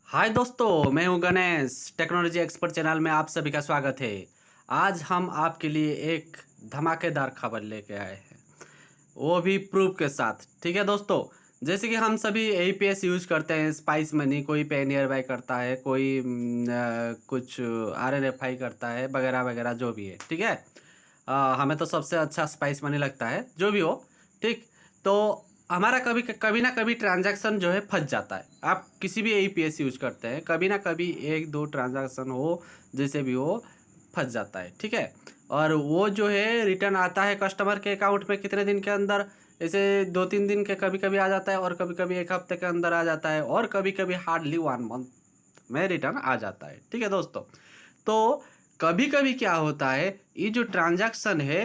हाय दोस्तों, मैं हूं गणेश। टेक्नोलॉजी एक्सपर्ट चैनल में आप सभी का स्वागत है। आज हम आपके लिए एक धमाकेदार खबर लेके आए हैं, वो भी प्रूफ के साथ। ठीक है दोस्तों, जैसे कि हम सभी एईपीएस यूज करते हैं, स्पाइस मनी, कोई पेनियर बाय करता है, कोई कुछ आरएनएफआई करता है, वगैरह वगैरह जो भी है। ठीक है, हमें तो सबसे अच्छा स्पाइस मनी लगता है, जो भी हो। ठीक, तो हमारा कभी कभी ना कभी ट्रांजैक्शन जो है फंस जाता है। आप किसी भी एईपीएस यूज करते हैं, कभी ना कभी एक दो ट्रांजैक्शन हो, जैसे भी हो, फंस जाता है। ठीक है, और वो जो है रिटर्न आता है कस्टमर के अकाउंट में कितने दिन के अंदर। ऐसे 2-3 दिन के कभी कभी आ जाता है, और कभी कभी एक हफ्ते के अंदर आ जाता है, और कभी कभी हार्डली 1 मंथ में रिटर्न आ जाता है। ठीक है दोस्तों, तो कभी कभी क्या होता है, ये जो ट्रांजैक्शन है,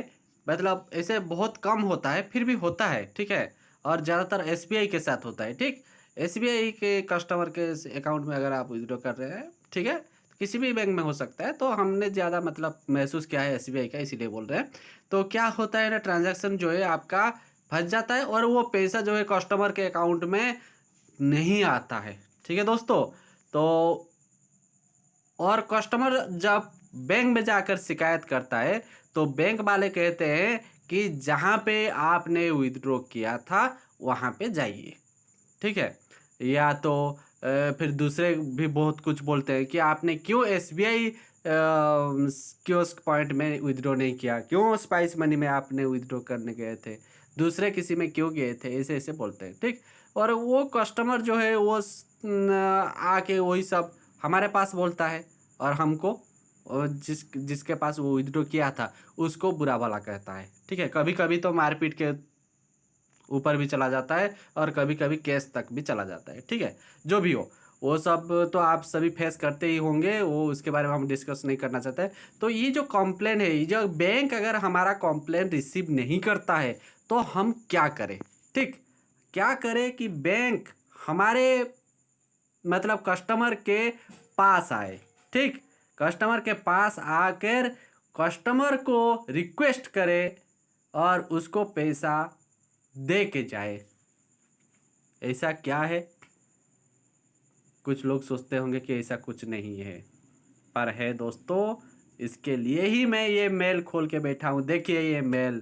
मतलब ऐसे बहुत कम होता है, फिर भी होता है। ठीक है, और ज़्यादातर एसबीआई के साथ होता है। ठीक, एसबीआई के कस्टमर के अकाउंट में अगर आप विड्रॉ कर रहे हैं, ठीक है, किसी भी बैंक में हो सकता है, तो हमने ज़्यादा मतलब महसूस किया है एसबीआई का, इसीलिए बोल रहे हैं। तो क्या होता है ना, ट्रांजैक्शन जो है आपका फंस जाता है, और वो पैसा जो है कस्टमर के अकाउंट में नहीं आता है। ठीक है दोस्तों, तो और कस्टमर जब बैंक में जाकर शिकायत करता है, तो बैंक वाले कहते हैं कि जहाँ पे आपने विथड्रॉ किया था वहाँ पे जाइए। ठीक है, या तो फिर दूसरे भी बहुत कुछ बोलते हैं कि आपने क्यों एसबीआई कियोस्क पॉइंट में विथड्रॉ नहीं किया, क्यों स्पाइस मनी में आपने विथड्रॉ करने गए थे, दूसरे किसी में क्यों गए थे, ऐसे ऐसे बोलते हैं। ठीक, और वो कस्टमर जो है वो आके वही सब हमारे पास बोलता है, और हमको, और जिसके पास वो विथड्रॉ किया था उसको बुरा भला कहता है। ठीक है, कभी कभी तो मारपीट के ऊपर भी चला जाता है, और कभी कभी केस तक भी चला जाता है। ठीक है, जो भी हो, वो सब तो आप सभी फेस करते ही होंगे, वो उसके बारे में हम डिस्कस नहीं करना चाहते हैं। तो ये जो कॉम्प्लेन है, ये जो बैंक अगर हमारा कॉम्प्लेन रिसीव नहीं करता है, तो हम क्या करें। ठीक, क्या करें कि बैंक हमारे मतलब कस्टमर के पास आए। ठीक, कस्टमर के पास आकर कस्टमर को रिक्वेस्ट करे, और उसको पैसा दे के जाए। ऐसा क्या है, कुछ लोग सोचते होंगे कि ऐसा कुछ नहीं है, पर है दोस्तों। इसके लिए ही मैं ये मेल खोल के बैठा हूँ। देखिए ये मेल,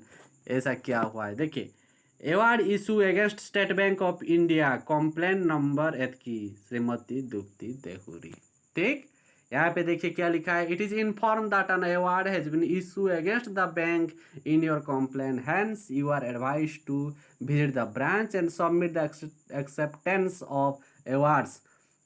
ऐसा क्या हुआ है, देखिए। Award issue against State Bank of India, complain number एतकी श्रीमती दुप्ती देहुरी। ठीक, यहाँ पे देखिए क्या लिखा है। It is inform that an award has been issue against the bank in your complain, hence you are advise to visit the branch and submit the acceptance of awards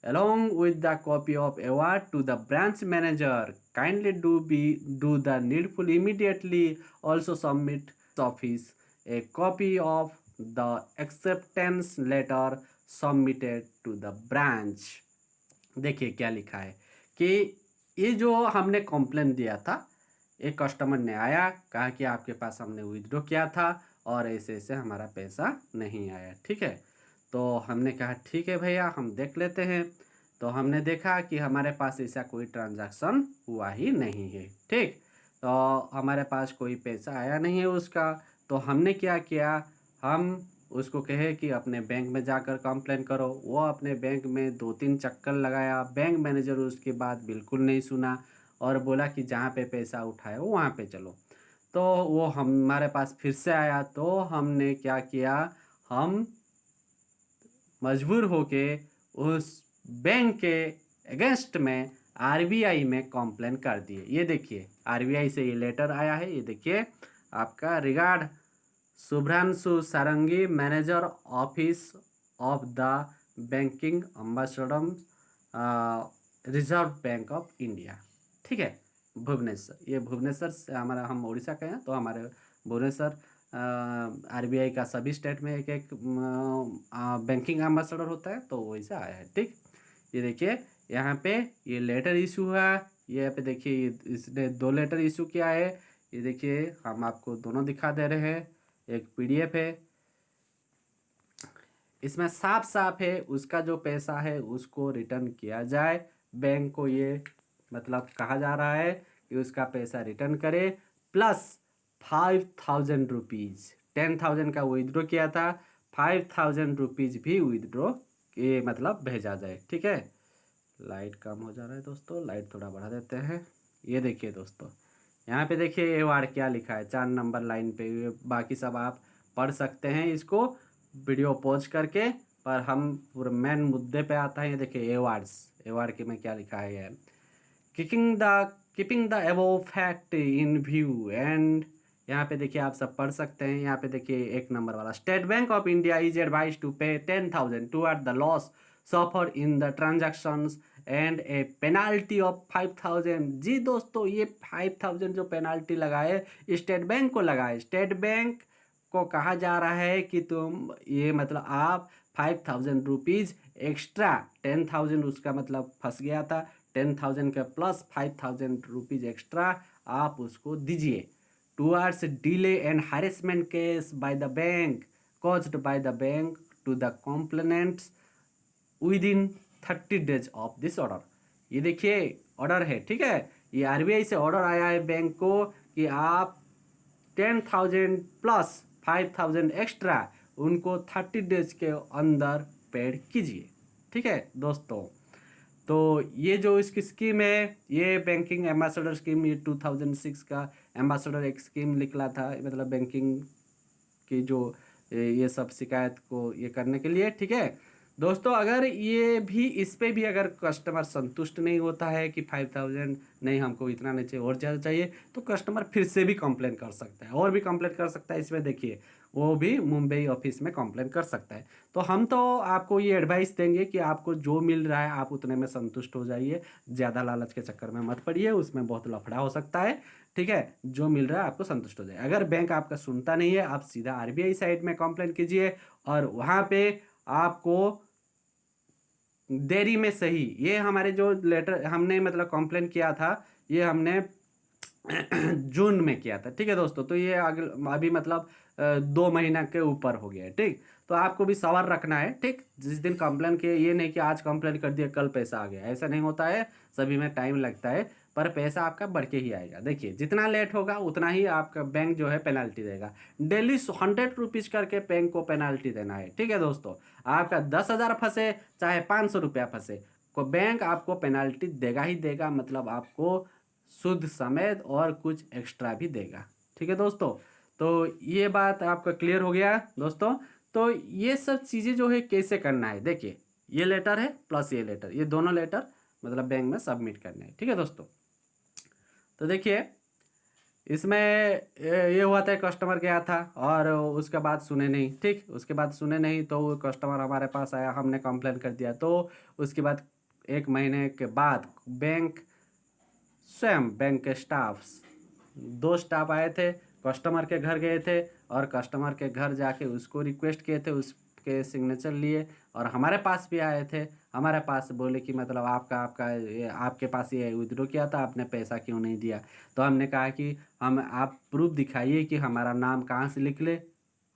along with the copy of award to the branch manager. Kindly do the needful immediately. Also submit office a copy of the acceptance letter submitted to the branch. देखिए क्या लिखा है कि ये जो हमने complain दिया था, एक कस्टमर ने आया, कहा कि आपके पास हमने विथड्रॉ किया था, और ऐसे ऐसे हमारा पैसा नहीं आया। ठीक है, तो हमने कहा ठीक है भैया, हम देख लेते हैं। तो हमने देखा कि हमारे पास ऐसा कोई ट्रांजैक्शन हुआ ही नहीं है। ठीक, तो हमारे पास कोई पैसा आया नहीं है उसका। तो हमने क्या किया, हम उसको कहे कि अपने बैंक में जाकर कंप्लेन करो। वो अपने बैंक में 2-3 चक्कर लगाया, बैंक मैनेजर उसकी बात बिल्कुल नहीं सुना, और बोला कि जहाँ पे पैसा उठाए हो वहाँ पे चलो। तो वो हमारे पास फिर से आया, तो हमने क्या किया, हम मजबूर होके उस बैंक के अगेंस्ट में आरबीआई में कंप्लेन कर दिए। ये देखिए आरबीआई से ये लेटर आया है, ये देखिए आपका regard Shubhranshu sarangi, manager office of the banking ambassador, reserve bank of India. ठीक है, भुवनेश्वर, ये भुवनेश्वर से हमारा, हम उड़ीसा के हैं, तो हमारे भुवनेश्वर आरबीआई का सभी स्टेट में एक एक बैंकिंग एम्बेसडर होता है, तो वैसा आया है। ठीक, ये देखिए यहाँ पे ये लेटर इशू है। ये यहाँ पे देखिए, इसने 2 लेटर इशू किया है। ये देखिए हम आपको दोनों दिखा दे रहे हैं, एक पीडीएफ है, इसमें साफ साफ है उसका जो पैसा है उसको रिटर्न किया जाए। बैंक को ये मतलब कहा जा रहा है कि उसका पैसा रिटर्न करे, प्लस 5,000 रुपीज़, 10,000 का विदड्रॉ किया था, 5,000 रुपीज़ भी विदड्रॉ ये मतलब भेजा जाए। ठीक है, लाइट कम हो जा रहा है दोस्तों, लाइट थोड़ा बढ़ा देते हैं। ये देखिए दोस्तों, यहाँ पे देखिए ये वार्ड क्या लिखा है 4 नंबर लाइन पे। ये बाकी सब आप पढ़ सकते हैं इसको वीडियो पॉज करके, पर हम पूरे मेन मुद्दे पे आता है। ये देखिए ए वार्ड के में क्या लिखा है ये kicking the keeping the above fact in view and यहाँ पे देखिए आप सब पढ़ सकते हैं। यहाँ पे देखिए 1 नंबर वाला, State Bank of India is advise to pay 10,000 toward the loss suffer in the transactions and a penalty of 5,000। जी दोस्तों, ये 5,000 जो पेनाल्टी लगाए स्टेट बैंक को लगाए, स्टेट बैंक को कहा जा रहा है कि तुम ये मतलब आप 5,000 रुपीज़ एक्स्ट्रा, 10,000 उसका मतलब फंस गया था, 10,000 के प्लस 5,000 रुपीज़ एक्स्ट्रा आप उसको दीजिए towards delay and harassment case by the bank caused by the bank to the complainants within 30 days of this order. ये देखिए ऑर्डर है, ठीक है, ये आरबीआई से ऑर्डर आया है बैंक को कि आप 10,000 प्लस 5,000 एक्स्ट्रा उनको 30 डेज के अंदर पेड कीजिए। ठीक है दोस्तों, तो ये जो इसकी स्कीम है, ये बैंकिंग एम्बेसडर स्कीम, ये 2006 का एम्बेसडर एक स्कीम निकला था, मतलब बैंकिंग की जो ये सब शिकायत को ये करने के लिए। ठीक है दोस्तों, अगर ये भी इस पे भी अगर कस्टमर संतुष्ट नहीं होता है कि 5,000 नहीं, हमको इतना नहीं चाहिए और ज़्यादा चाहिए, तो कस्टमर फिर से भी कंप्लेन कर सकता है, और भी कंप्लेन कर सकता है। इसमें देखिए वो भी मुंबई ऑफिस में कंप्लेन कर सकता है। तो हम तो आपको ये एडवाइस देंगे कि आपको जो मिल रहा है आप उतने में संतुष्ट हो जाइए, ज़्यादा लालच के चक्कर में मत पड़िए, उसमें बहुत लफड़ा हो सकता है। ठीक है, जो मिल रहा है आपको संतुष्ट हो जाए। अगर बैंक आपका सुनता नहीं है, आप सीधा आरबीआई साइड में कंप्लेन कीजिए, और वहाँ पे आपको देरी में सही, ये हमारे जो लेटर हमने मतलब कंप्लेन किया था, ये हमने जून में किया था। ठीक है दोस्तों, तो ये अभी मतलब 2 महीना के ऊपर हो गया है। ठीक, तो आपको भी सवार रखना है। ठीक, जिस दिन कंप्लेन किए, ये नहीं कि आज कंप्लेन कर दिया कल पैसा आ गया, ऐसा नहीं होता है। सभी में टाइम लगता है, पर पैसा आपका बढ़ के ही आएगा। देखिए जितना लेट होगा उतना ही आपका बैंक जो है पेनाल्टी देगा। डेली 100 रुपीज़ करके बैंक को पेनाल्टी देना है। ठीक है दोस्तों, आपका 10,000 फंसे चाहे 500 रुपया फंसे, को बैंक आपको पेनाल्टी देगा ही देगा, मतलब आपको शुद्ध समेत और कुछ एक्स्ट्रा भी देगा। ठीक है दोस्तों, तो ये बात आपका क्लियर हो गया दोस्तों। तो ये सब चीज़ें जो है कैसे करना है, देखिए ये लेटर है प्लस ये लेटर, ये दोनों लेटर मतलब बैंक में सबमिट करने हैं। ठीक है दोस्तों, तो देखिए इसमें ये हुआ था, कस्टमर गया था और उसके बाद सुने नहीं। ठीक, उसके बाद सुने नहीं तो वो कस्टमर हमारे पास आया, हमने कंप्लेन कर दिया। तो उसके बाद 1 महीने के बाद बैंक स्वयं, बैंक के स्टाफ्स, 2 स्टाफ आए थे, कस्टमर के घर गए थे, और कस्टमर के घर जाके उसको रिक्वेस्ट किए थे, उसके सिग्नेचर लिए, और हमारे पास भी आए थे। हमारे पास बोले कि मतलब आपका ये आपके पास ये विड्रॉ किया था, आपने पैसा क्यों नहीं दिया। तो हमने कहा कि हम आप प्रूफ दिखाइए कि हमारा नाम कहाँ से निकले,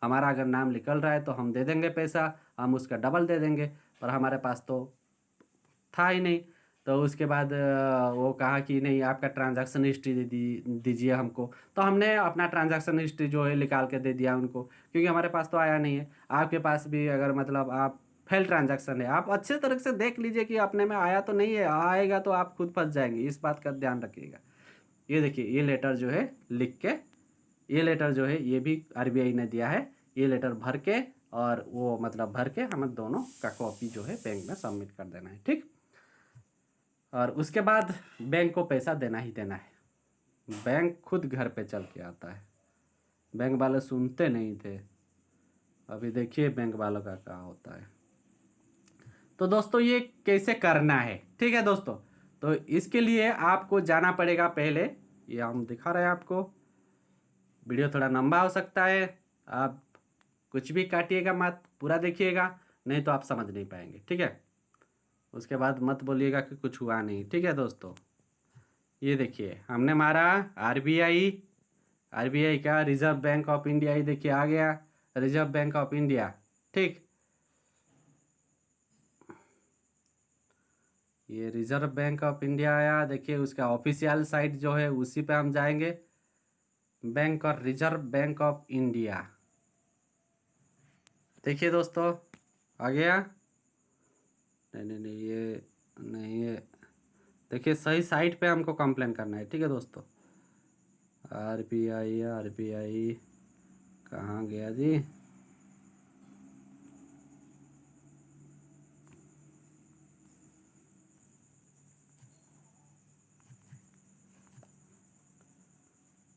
हमारा अगर नाम निकल रहा है तो हम दे देंगे पैसा, हम उसका डबल दे देंगे, पर हमारे पास तो था ही नहीं। तो उसके बाद वो कहा कि नहीं, आपका ट्रांजैक्शन हिस्ट्री दीजिए हमको। तो हमने अपना ट्रांजैक्शन हिस्ट्री जो है निकाल के दे दिया उनको, क्योंकि हमारे पास तो आया नहीं है। आपके पास भी अगर मतलब आप फेल ट्रांजैक्शन है, आप अच्छे तरह से देख लीजिए कि अपने में आया तो नहीं है, आएगा तो आप खुद फंस जाएंगे, इस बात का ध्यान रखिएगा। ये देखिए ये लेटर जो है लिख के, ये लेटर जो है ये भी आरबीआई ने दिया है, ये लेटर भर के और वो मतलब भर के हमें दोनों का कॉपी जो है बैंक में सबमिट कर देना है। ठीक, और उसके बाद बैंक को पैसा देना ही देना है। बैंक खुद घर पे चल के आता है, बैंक वाले सुनते नहीं थे। अभी देखिए बैंक वालों का क्या होता है। तो दोस्तों ये कैसे करना है, ठीक है दोस्तों, तो इसके लिए आपको जाना पड़ेगा पहले, ये हम दिखा रहे हैं आपको। वीडियो थोड़ा लंबा हो सकता है, आप कुछ भी काटिएगा मत, पूरा देखिएगा, नहीं तो आप समझ नहीं पाएंगे। ठीक है, उसके बाद मत बोलिएगा कि कुछ हुआ नहीं। ठीक है दोस्तों, ये देखिए हमने मारा आरबीआई, आरबीआई का रिजर्व बैंक ऑफ इंडिया, ये देखिए आ गया रिजर्व बैंक ऑफ इंडिया। ठीक, ये रिजर्व बैंक ऑफ इंडिया आया, देखिए उसका ऑफिशियल साइट जो है उसी पे हम जाएंगे, बैंक और रिजर्व बैंक ऑफ इंडिया। देखिए दोस्तों आ गया, नहीं नहीं नहीं, ये नहीं, ये देखिए सही साइट पे हमको कंप्लेन करना है, ठीक है दोस्तों। RBI RBI कहाँ गया जी?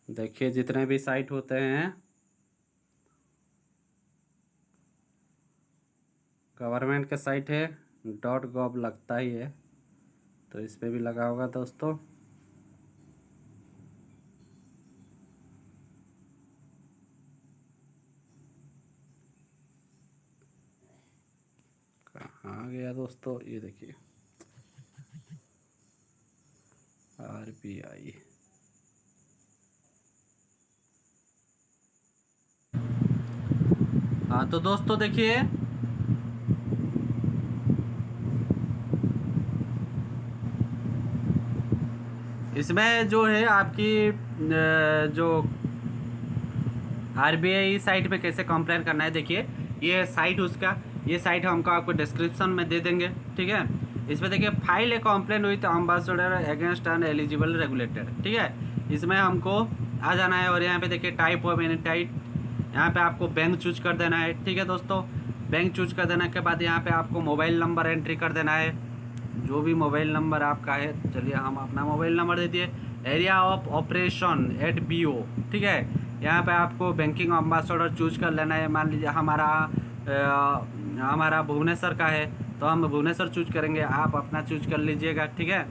देखिए जितने भी साइट होते हैं गवर्नमेंट के साइट है, .gov लगता ही है, तो इस पे भी लगा होगा दोस्तों। कहाँ गया दोस्तों? ये देखिए RBI। हाँ तो दोस्तों देखिए इसमें जो है आपकी जो RBI साइट पे कैसे कंप्लेन करना है, देखिए ये साइट उसका, ये साइट हमको आपको डिस्क्रिप्शन में दे देंगे, ठीक है। इसमें देखिए file A complain with ambassador against an eligible regulated, ठीक है। इसमें हमको आ जाना है और यहाँ पे देखिए टाइप ऑफ एनी टाइप, यहाँ पे आपको बैंक चूज कर देना है, ठीक है दोस्तों। बैंक चूज कर देने के बाद यहाँ पे आपको मोबाइल नंबर एंट्री कर देना है, जो भी मोबाइल नंबर आपका है। चलिए हम अपना मोबाइल नंबर दे दिए। एरिया ऑफ ऑपरेशन @BO, ठीक है। यहाँ पे आपको बैंकिंग एम्बेसडर चूज कर लेना है। मान लीजिए हमारा भुवनेश्वर का है तो हम भुवनेश्वर चूज करेंगे, आप अपना चूज कर लीजिएगा, ठीक है।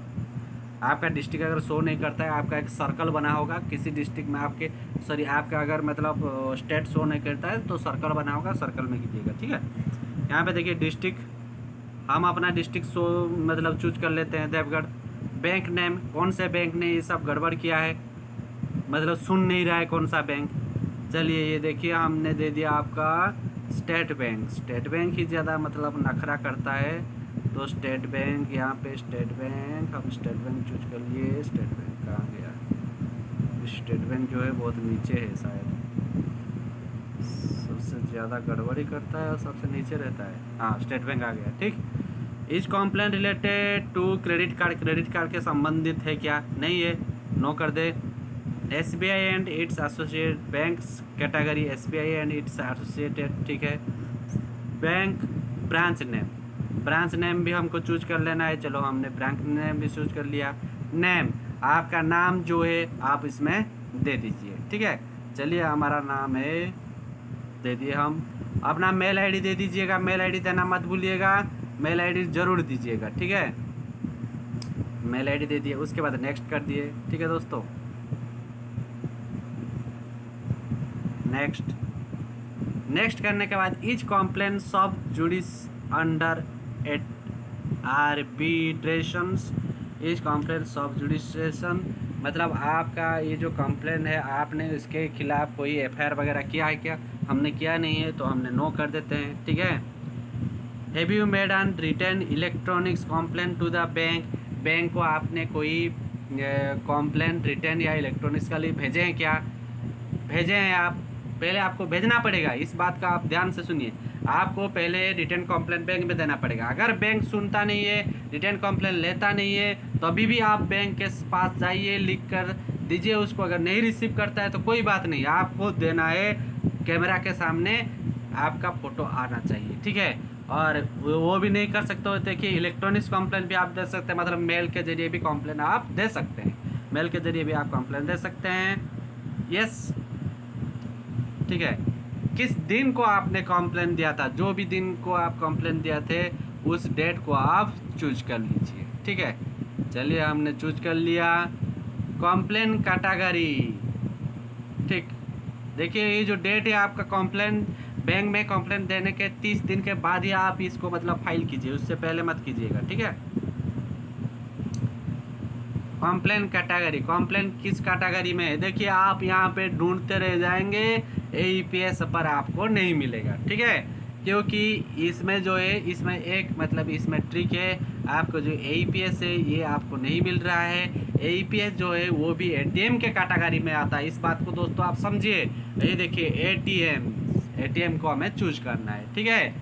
आपका डिस्ट्रिक्ट अगर शो नहीं करता है, आपका एक सर्कल बना होगा किसी डिस्ट्रिक्ट में आपके, सॉरी आपका अगर मतलब स्टेट शो नहीं करता है तो सर्कल बना होगा, सर्कल में कीजिएगा, ठीक है। यहाँ पे देखिए डिस्ट्रिक्ट, हम अपना डिस्ट्रिक्ट शो मतलब चूज कर लेते हैं देवगढ़। बैंक नेम, कौन से बैंक ने ये सब गड़बड़ किया है, मतलब सुन नहीं रहा है कौन सा बैंक। चलिए ये देखिए हमने दे दिया आपका स्टेट बैंक। स्टेट बैंक ही ज़्यादा मतलब नखरा करता है, तो स्टेट बैंक, यहाँ पे स्टेट बैंक, हम स्टेट बैंक चूज कर लिए। स्टेट बैंक कहाँ गया? स्टेट बैंक जो है बहुत नीचे है शायद, सबसे ज़्यादा गड़बड़ी करता है और सबसे नीचे रहता है। हाँ स्टेट बैंक आ गया, ठीक। Is complain related to credit card, credit card के संबंधित है क्या? नहीं है, नो कर दे। SBI and its associate banks category, SBI and its associated, ठीक है। Bank branch name, branch name भी हमको चूज कर लेना है। चलो हमने ब्रांच नेम भी चूज कर लिया। नेम, आपका नाम जो है आप इसमें दे दीजिए, ठीक है। चलिए हमारा नाम है, दे दिए हम। अपना मेल आईडी दे दीजिएगा, मेल आईडी देना मत भूलिएगा, मेल आईडी जरूर दीजिएगा, ठीक है। मेल आईडी दे दिए, उसके बाद नेक्स्ट कर दिए, ठीक है दोस्तों। नेक्स्ट करने के बाद each complain sub judice under at arbitrations, each complain sub जुडिशन, मतलब आपका ये जो कंप्लेन है आपने इसके खिलाफ कोई FIR वगैरह किया है क्या? हमने किया नहीं है तो हमने नो कर देते हैं, ठीक है। Have you made an return electronics complain to the bank, bank को आपने कोई कंप्लेन रिटर्न या इलेक्ट्रॉनिक्स के लिए भेजे हैं क्या? भेजे हैं आप, पहले आपको भेजना पड़ेगा, इस बात का आप ध्यान से सुनिए। आपको पहले रिटर्न कंप्लेन बैंक में देना पड़ेगा। अगर बैंक सुनता नहीं है, रिटर्न कंप्लेन लेता नहीं है, तो अभी भी आप बैंक के पास जाइए, लिख कर दीजिए उसको। अगर नहीं रिसीव करता है तो कोई बात नहीं, आपको देना है, कैमरा के सामने आपका फ़ोटो आना चाहिए, ठीक है। और वो भी नहीं कर सकते हो, देखिए इलेक्ट्रॉनिक्स कंप्लेन भी आप दे सकते हैं, मतलब मेल के जरिए भी कंप्लेन आप दे सकते हैं, मेल के जरिए भी आप कंप्लेन दे सकते हैं। यस, ठीक है। किस दिन को आपने कंप्लेन दिया था, जो भी दिन को आप कंप्लेन दिया थे उस डेट को आप चूज कर लीजिए, ठीक है। चलिए हमने चूज कर लिया कंप्लेन कैटेगरी, ठीक। देखिए ये जो डेट है आपका कंप्लेन, बैंक में कंप्लेन देने के 30 दिन के बाद ही आप इसको मतलब फाइल कीजिए, उससे पहले मत कीजिएगा, ठीक है। कंप्लेन कैटेगरी, कंप्लेन किस कैटेगरी में है, देखिए आप यहाँ पे ढूंढते रह जाएंगे, AEPS पर आपको नहीं मिलेगा, ठीक है। क्योंकि इसमें जो है, इसमें एक मतलब इसमें ट्रिक है, आपको जो AEPS है ये आपको नहीं मिल रहा है। AEPS जो है वो भी ATM के कैटेगरी में आता है, इस बात को दोस्तों आप समझिए। ये देखिए ATM को हमें चूज करना है, ठीक है।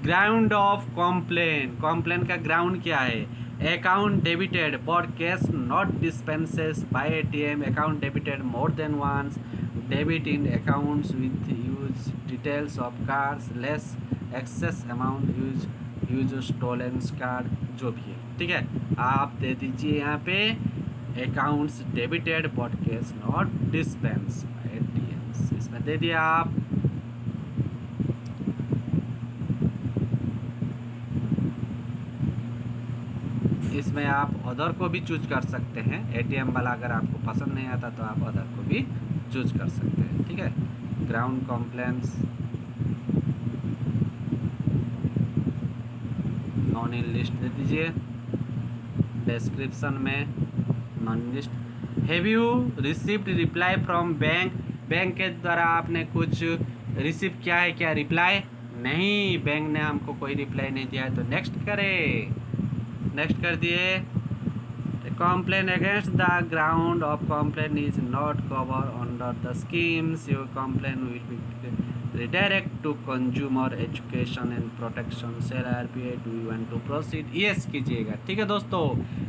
ग्राउंड ऑफ कंप्लेन, कंप्लेन का ग्राउंड क्या है? account debited for cash not dispenses by ATM, account debited more than once, debit in accounts with use details of cards, less excess amount use stolen card, जो भी है, ठीक है। आप दे दीजिए यहाँ पे accounts debited but cash not dispense by ATM, इसमें दे दिया आप। इसमें आप अदर को भी चूज कर सकते हैं, ATM वाला अगर आपको पसंद नहीं आता तो आप अदर को भी चूज कर सकते हैं, ठीक है। Ground complaints non in list दे दीजिए, डिस्क्रिप्शन में non list. Have you received reply from bank, bank के द्वारा आपने कुछ रिसीव किया है क्या रिप्लाई? नहीं, बैंक ने हमको कोई रिप्लाई नहीं दिया है, तो नेक्स्ट करें। नेक्स्ट कर दिए। Complain against the ground of complain is not cover under the schemes, your complain will be redirect to consumer education and protection cell RBI, do you want to proceed? Yes कीजिएगा, ठीक है दोस्तों,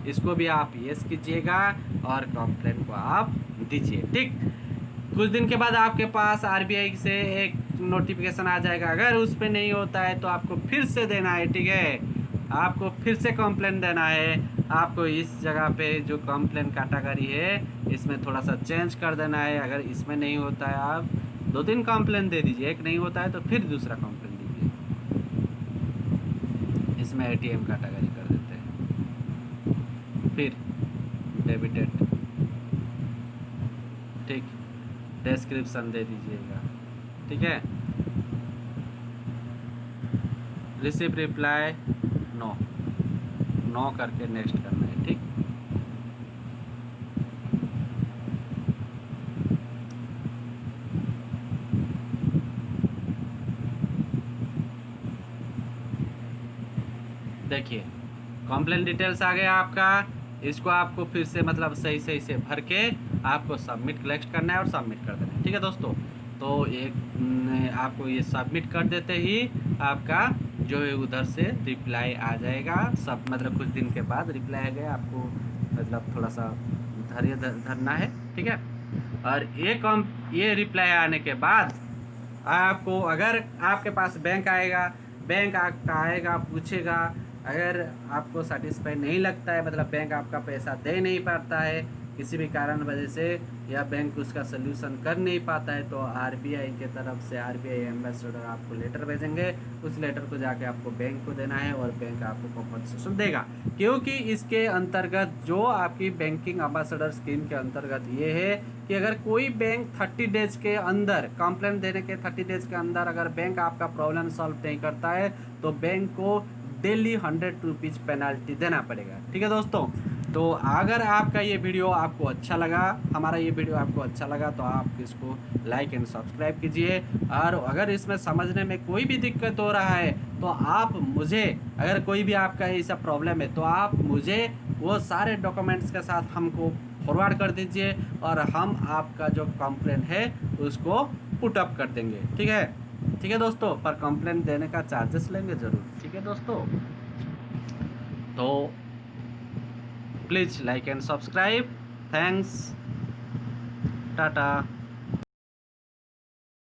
इसको भी आप yes कीजिएगा और complain को आप दीजिए, ठीक। कुछ दिन के बाद आपके पास RBI से एक नोटिफिकेशन आ जाएगा, अगर उस पर नहीं होता है तो आपको फिर से देना है, ठीक है। आपको फिर से कंप्लेन देना है, आपको इस जगह पे जो कंप्लेन कैटेगरी है इसमें थोड़ा सा चेंज कर देना है। अगर इसमें नहीं होता है आप 2-3 कंप्लेन दे दीजिए, एक नहीं होता है तो फिर दूसरा कंप्लेन दीजिए। इसमें ATM कैटेगरी कर देते हैं, फिर डेबिटेड, ठीक, डिस्क्रिप्शन दे दीजिएगा, ठीक है। रिसीव रिप्लाई नो करके नेक्स्ट करना है, ठीक। देखिए कंप्लेंट डिटेल्स आ गया आपका, इसको आपको फिर से मतलब सही से भर के आपको सबमिट नेक्स्ट करना है और सबमिट कर देना है, ठीक है दोस्तों। तो एक आपको ये सबमिट कर देते ही आपका जो है उधर से रिप्लाई आ जाएगा, सब मतलब कुछ दिन के बाद रिप्लाई आ गया, आपको मतलब थोड़ा सा धैर्य धरना है, ठीक है। और ये रिप्लाई आने के बाद आपको, अगर आपके पास बैंक आएगा, बैंक आपका आएगा पूछेगा, अगर आपको सेटिस्फाई नहीं लगता है, मतलब बैंक आपका पैसा दे नहीं पाता है किसी भी कारण वजह से, या बैंक उसका सल्यूशन कर नहीं पाता है, तो RBI के तरफ से RBI एम्बेसडर आपको लेटर भेजेंगे, उस लेटर को जाके आपको बैंक को देना है और बैंक आपको कॉम्पनसेशन देगा। क्योंकि इसके अंतर्गत जो आपकी बैंकिंग एम्बेसडर स्कीम के अंतर्गत ये है कि अगर कोई बैंक 30 डेज के अंदर, कंप्लेन देने के 30 डेज के अंदर अगर बैंक आपका प्रॉब्लम सॉल्व नहीं करता है तो बैंक को डेली 100 रुपीज़ पेनल्टी देना पड़ेगा, ठीक है दोस्तों। तो अगर आपका ये वीडियो आपको अच्छा लगा, हमारा ये वीडियो आपको अच्छा लगा तो आप इसको लाइक एंड सब्सक्राइब कीजिए, और अगर इसमें समझने में कोई भी दिक्कत हो रहा है तो आप मुझे, अगर कोई भी आपका ऐसा प्रॉब्लम है तो आप मुझे वो सारे डॉक्यूमेंट्स के साथ हमको फॉरवर्ड कर दीजिए और हम आपका जो कंप्लेंट है उसको पुट अप कर देंगे, ठीक है दोस्तों। पर कंप्लेंट देने का चार्जेस लेंगे ज़रूर, ठीक है दोस्तों। तो please like and subscribe, thanks, Tata.